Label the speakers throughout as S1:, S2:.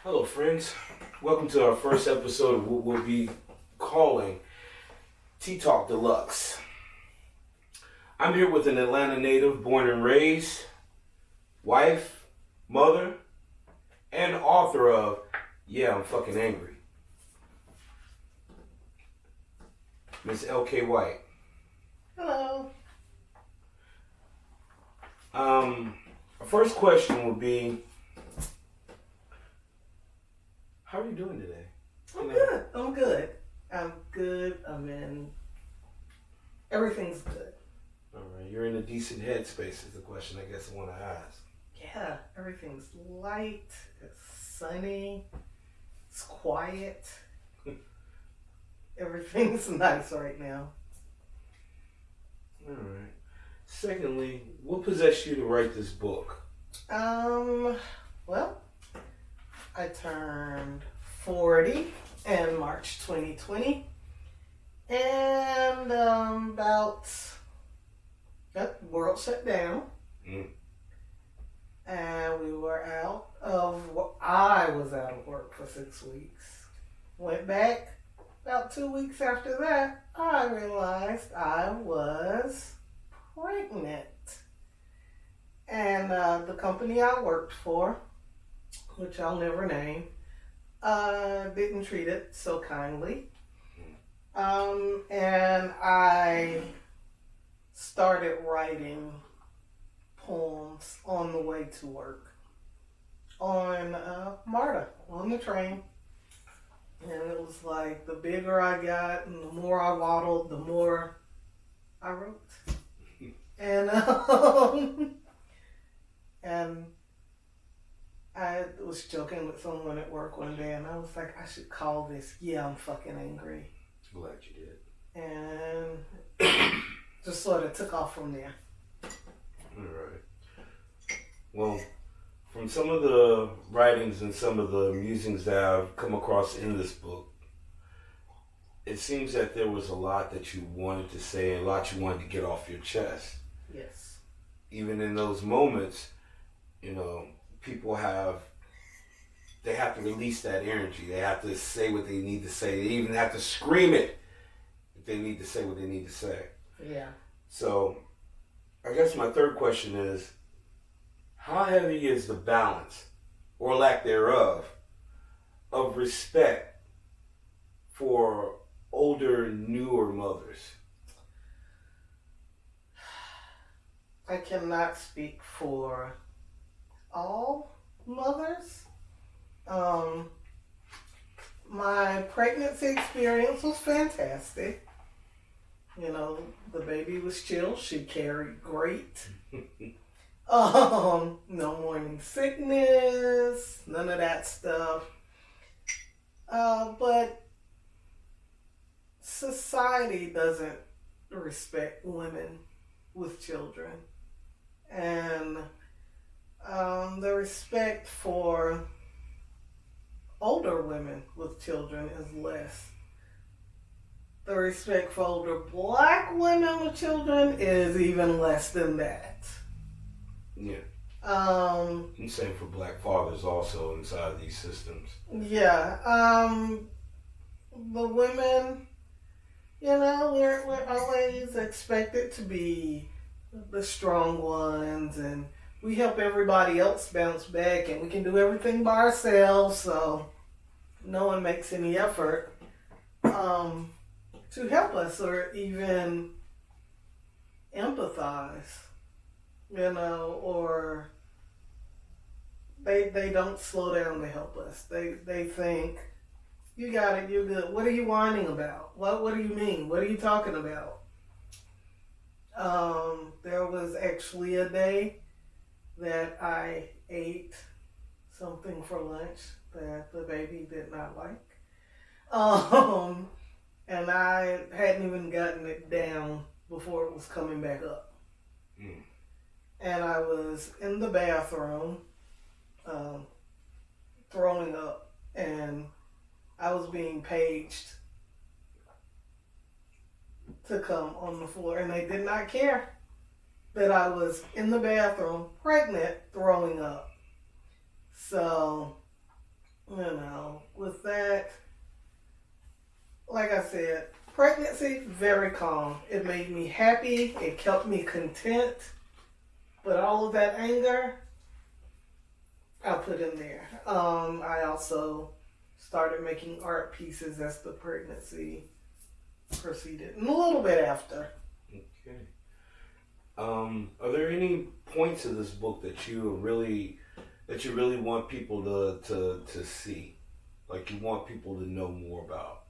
S1: Hello, friends. Welcome to our first episode of what we'll be calling Tea Talk Deluxe. I'm here with an Atlanta native, born and raised, wife, mother, and author of Yeah, I'm Fucking Angry, Miss L.K. White.
S2: Hello.
S1: Our first question would be, how are you doing today?
S2: I'm good. I'm good. Everything's good.
S1: All right, you're in a decent headspace is the question I guess I want to ask.
S2: Yeah, everything's light. It's sunny. It's quiet. Everything's nice right now.
S1: All right. Secondly, what possessed you to write this book?
S2: Well, I turned 40 in March 2020. And the world shut down. And we were I was out of work for 6 weeks. Went back about 2 weeks after that. I realized I was pregnant. And the company I worked for, which I'll never name, didn't treat it so kindly. And I started writing poems on the way to work on MARTA, on the train. And it was like the bigger I got and the more I waddled, the more I wrote. And and I was joking with someone at work one day, and I was like, I should call this Yeah, I'm Fucking Angry.
S1: Glad you did.
S2: And just sort of took off from there.
S1: All right. Well, from some of the writings and some of the musings that I've come across in this book, it seems that there was a lot that you wanted to say, a lot you wanted to get off your chest.
S2: Yes.
S1: Even in those moments, people they have to release that energy. They have to say what they need to say. They even have to scream it if they need to say what they need to say.
S2: Yeah.
S1: So, I guess my third question is, how heavy is the balance, or lack thereof, of respect for older, newer mothers?
S2: I cannot speak for all mothers. My pregnancy experience was fantastic. The baby was chill. She carried great. No morning sickness, none of that stuff. But society doesn't respect women with children. And the respect for older women with children is less. The respect for older black women with children is even less than that.
S1: Yeah. And same for black fathers also inside these systems.
S2: Yeah. The women, we're always expected to be the strong ones, and we help everybody else bounce back, and we can do everything by ourselves, so no one makes any effort to help us or even empathize, or they don't slow down to help us. They think, you got it, you're good. What are you whining about? What do you mean? What are you talking about? There was actually a day that I ate something for lunch that the baby did not like. And I hadn't even gotten it down before it was coming back up. And I was in the bathroom throwing up, and I was being paged to come on the floor, and they did not care that I was in the bathroom, pregnant, throwing up. So with that, like I said, pregnancy, very calm. It made me happy. It kept me content. But all of that anger, I put in there. I also started making art pieces as the pregnancy proceeded, and a little bit after.
S1: Okay. Are there any points of this book that you really want people to see, like you want people to know more about?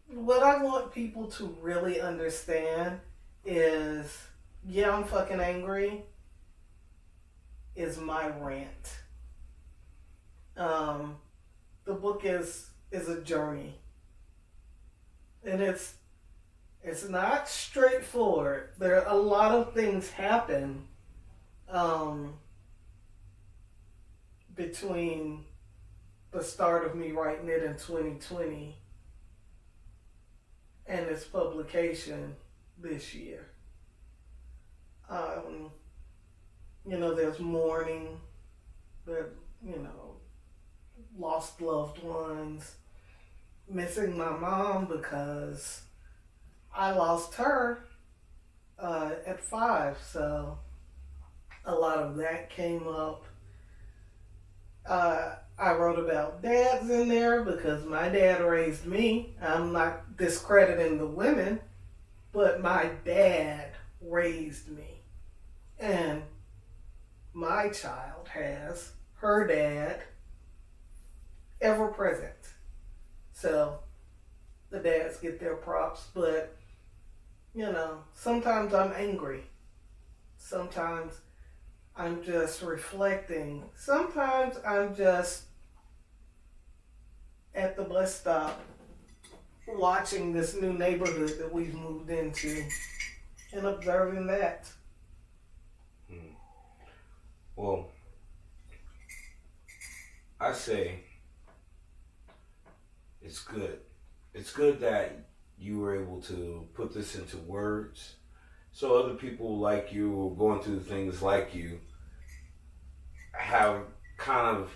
S2: What I want people to really understand is, yeah, I'm fucking angry, is my rant. The book is a journey, and it's not straightforward. There are a lot of things happen between the start of me writing it in 2020 and its publication this year. There's mourning, there, lost loved ones, missing my mom because I lost her at 5, so a lot of that came up. I wrote about dads in there because my dad raised me. I'm not discrediting the women, but my dad raised me. And my child has her dad ever present. So the dads get their props, but sometimes I'm angry. Sometimes I'm just reflecting. Sometimes I'm just at the bus stop watching this new neighborhood that we've moved into and observing that.
S1: Well, I say it's good. It's good that you were able to put this into words so other people like you or going through things like you have kind of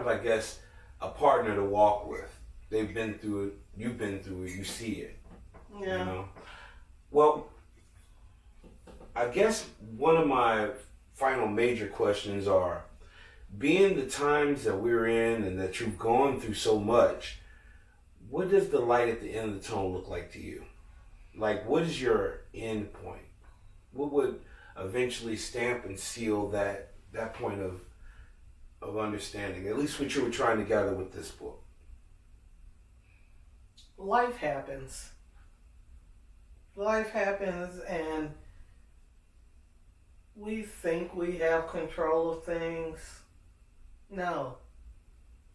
S1: I guess a partner to walk with. They've been through it, you've been through it, you see it.
S2: Yeah.
S1: Well, I guess one of my final major questions are, being the times that we're in and that you've gone through so much, what does the light at the end of the tunnel look like to you? Like, what is your end point? What would eventually stamp and seal that point of understanding, at least what you were trying to gather with this book?
S2: Life happens. Life happens, and we think we have control of things. No,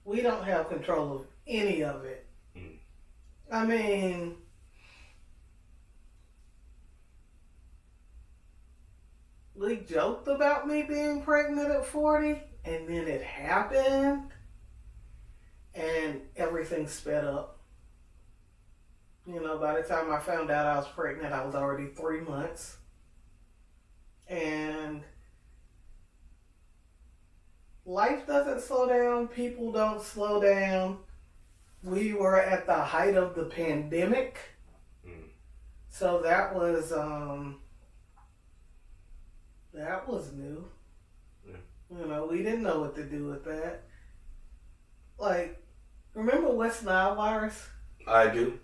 S2: we don't have control of any of it. I mean, we joked about me being pregnant at 40, and then it happened, and everything sped up. By the time I found out I was pregnant, I was already 3 months. And life doesn't slow down. People don't slow down. We were at the height of the pandemic. So that was new. Yeah. We didn't know what to do with that. Like, remember West Nile virus?
S1: I do.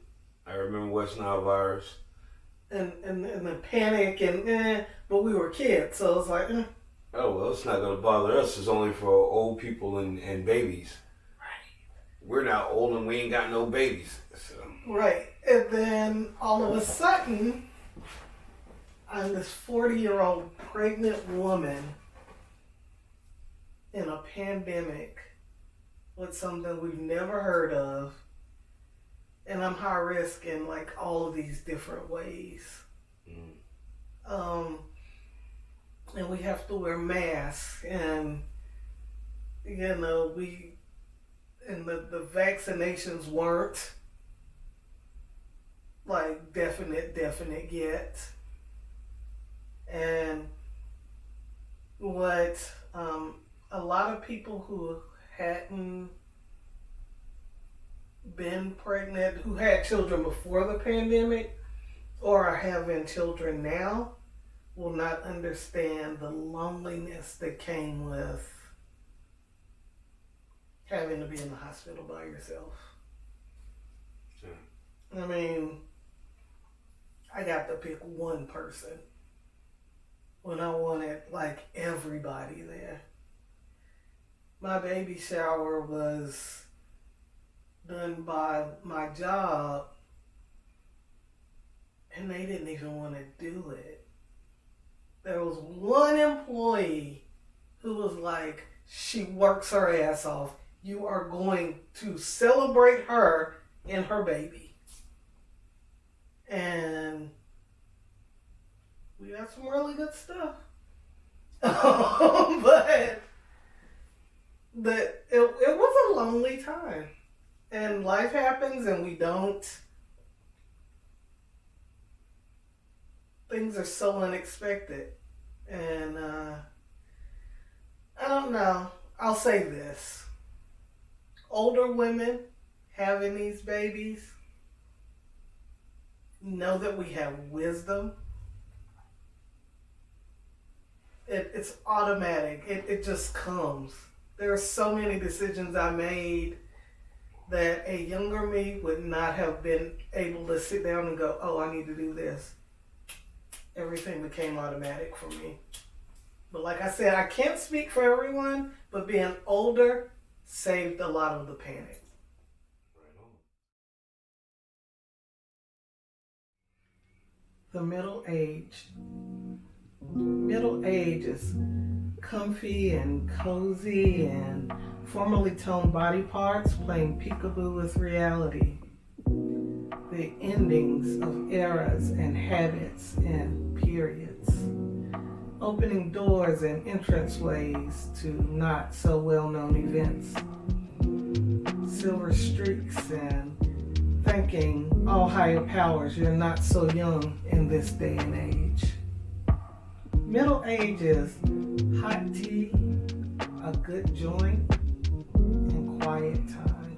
S1: I remember West Nile virus.
S2: And the panic but we were kids, so it was like,
S1: Oh, well, it's not going to bother us. It's only for old people and babies.
S2: Right.
S1: We're now old and we ain't got no babies. So.
S2: Right. And then all of a sudden, I'm this 40-year-old pregnant woman in a pandemic with something we've never heard of. And I'm high risk in like all of these different ways. And we have to wear masks, and the vaccinations weren't like definite yet. And what a lot of people who hadn't been pregnant, who had children before the pandemic, or are having children now, will not understand the loneliness that came with having to be in the hospital by yourself. I mean, I got to pick one person when I wanted like everybody there. My baby shower was done by my job, and they didn't even want to do it. There was one employee who was like, she works her ass off. You are going to celebrate her and her baby. And we got some really good stuff. but it was a lonely time. And life happens and we don't. Things are so unexpected. And I don't know. I'll say this. Older women having these babies know that we have wisdom. It's automatic. It just comes. There are so many decisions I made that a younger me would not have been able to sit down and go, oh, I need to do this. Everything became automatic for me. But like I said, I can't speak for everyone, but being older saved a lot of the panic.
S1: Right on.
S2: The middle age. Middle age is comfy and cozy and formally toned body parts playing peekaboo with reality. The endings of eras and habits and periods. Opening doors and entranceways to not so well-known events. Silver streaks and thanking all higher powers you're not so young in this day and age. Middle age is hot tea, a good joint, and quiet time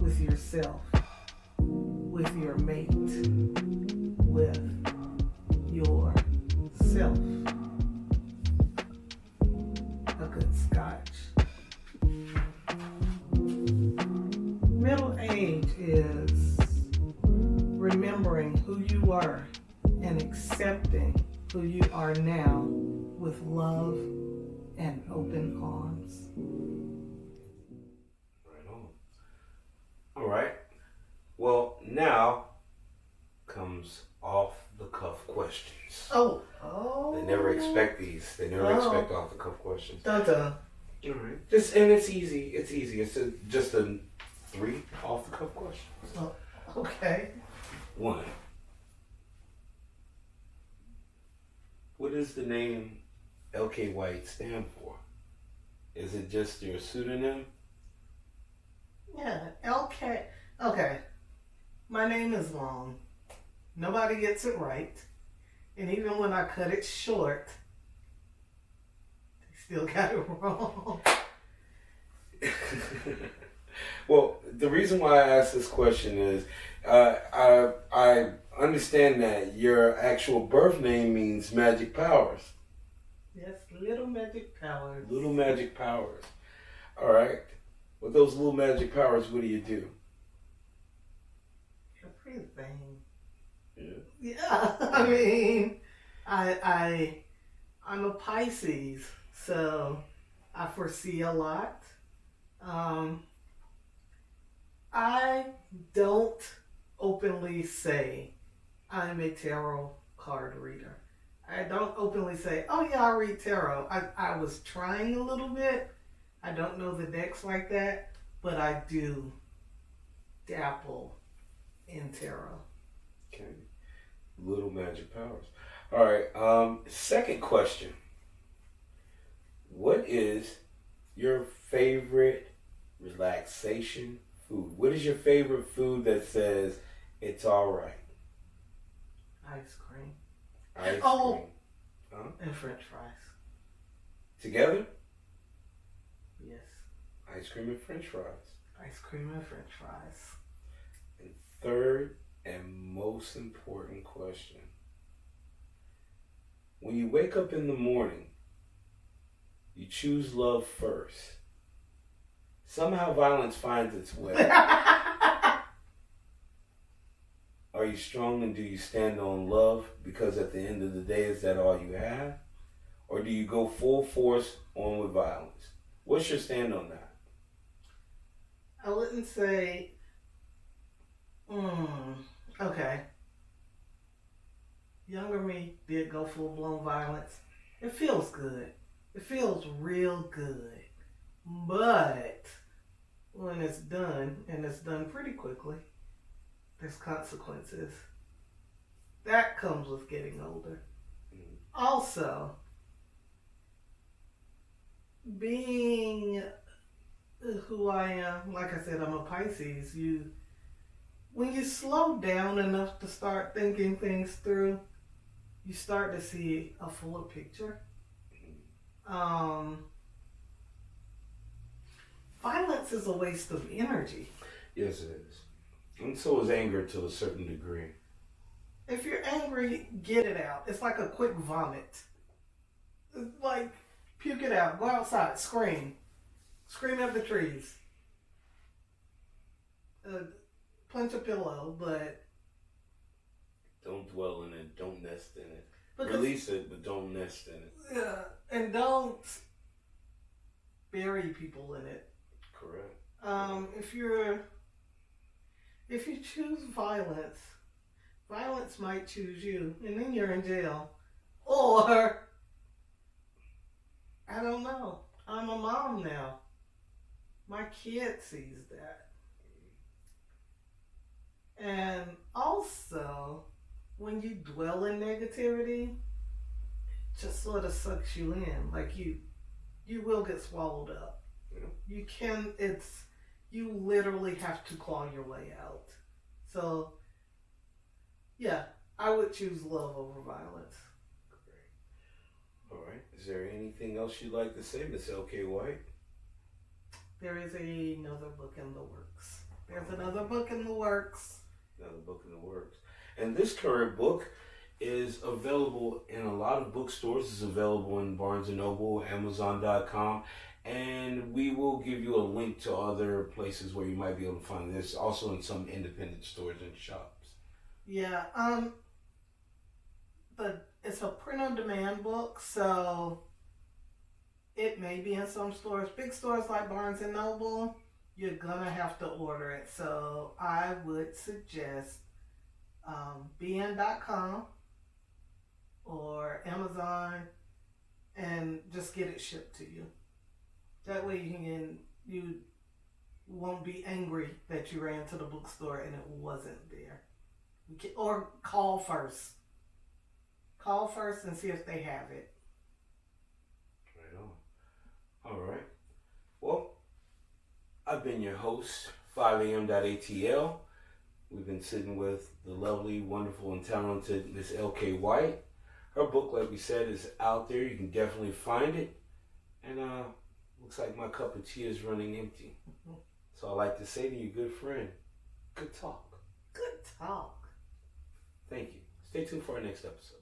S2: with yourself, with your mate, with yourself. A good scotch. Middle age is remembering who you were and accepting who you are now with love and open arms.
S1: Right on. All right. Well, now comes off the cuff questions.
S2: Oh.
S1: They never expect these. They never expect off the cuff questions.
S2: Dun dun.
S1: All right. And it's easy. It's easy. It's just a 3 off the cuff questions.
S2: Oh, okay.
S1: 1. What does the name LK White stand for? Is it just your pseudonym?
S2: Yeah, LK. Okay. My name is long. Nobody gets it right. And even when I cut it short, they still got it wrong.
S1: Well, the reason why I asked this question is I understand that your actual birth name means magic powers.
S2: Yes, little magic powers.
S1: Little magic powers. All right. With those little magic powers, what do you do?
S2: Everything.
S1: Yeah.
S2: Yeah, I mean, I'm a Pisces, so I foresee a lot. I don't openly say I'm a tarot card reader. I don't openly say, oh yeah, I read tarot. I was trying a little bit. I don't know the decks like that, but I do dabble in tarot.
S1: Okay. Little magic powers. All right. Second question. What is your favorite relaxation food? What is your favorite food that says it's all right?
S2: Ice cream.
S1: Ice
S2: Oh.
S1: cream. Huh?
S2: And French fries.
S1: Together,
S2: Yes.
S1: ice cream and french fries.
S2: Ice cream and french fries.
S1: And third and most important question. When you wake up in the morning, you choose love first. Somehow violence finds its way. Are you strong and do you stand on love because at the end of the day, is that all you have? Or do you go full force on with violence? What's your stand on that?
S2: I wouldn't say, okay. Younger me did go full blown violence. It feels good. It feels real good. But when it's done, and it's done pretty quickly, there's consequences. That comes with getting older. Also, being who I am, like I said, I'm a Pisces. When you slow down enough to start thinking things through, you start to see a fuller picture. Violence is a waste of energy.
S1: Yes, it is. And so is anger to a certain degree.
S2: If you're angry, get it out. It's like a quick vomit. It's like, puke it out. Go outside. Scream. Scream at the trees. Punch a pillow, but...
S1: Don't dwell in it. Don't nest in it.
S2: Because,
S1: release it, but don't nest in it.
S2: Yeah, and don't bury people in it.
S1: Correct.
S2: If you choose violence, violence might choose you, and then you're in jail. Or, I don't know. I'm a mom now. My kid sees that. And also, when you dwell in negativity, it just sort of sucks you in. Like you will get swallowed up. Yeah. You literally have to claw your way out. So, yeah, I would choose love over violence.
S1: Great. All right. Is there anything else you'd like to say, Miss L.K. White?
S2: There is another book in the works. There's another book in the works.
S1: Another book in the works. And this current book is available in a lot of bookstores. It's available in Barnes & Noble, Amazon.com. And we will give you a link to other places where you might be able to find this. Also in some independent stores and shops.
S2: Yeah. But it's a print-on-demand book, so it may be in some stores. Big stores like Barnes & Noble, you're gonna have to order it. So I would suggest bn.com or Amazon and just get it shipped to you. That way you won't be angry that you ran to the bookstore and it wasn't there. Or call first. Call first and see if they have it.
S1: Right on. All right. Well, I've been your host, 5am.atl. We've been sitting with the lovely, wonderful, and talented Miss L.K. White. Her book, like we said, is out there. You can definitely find it. And looks like my cup of tea is running empty. So I like to say to you, good friend, good talk.
S2: Good talk.
S1: Thank you. Stay tuned for our next episode.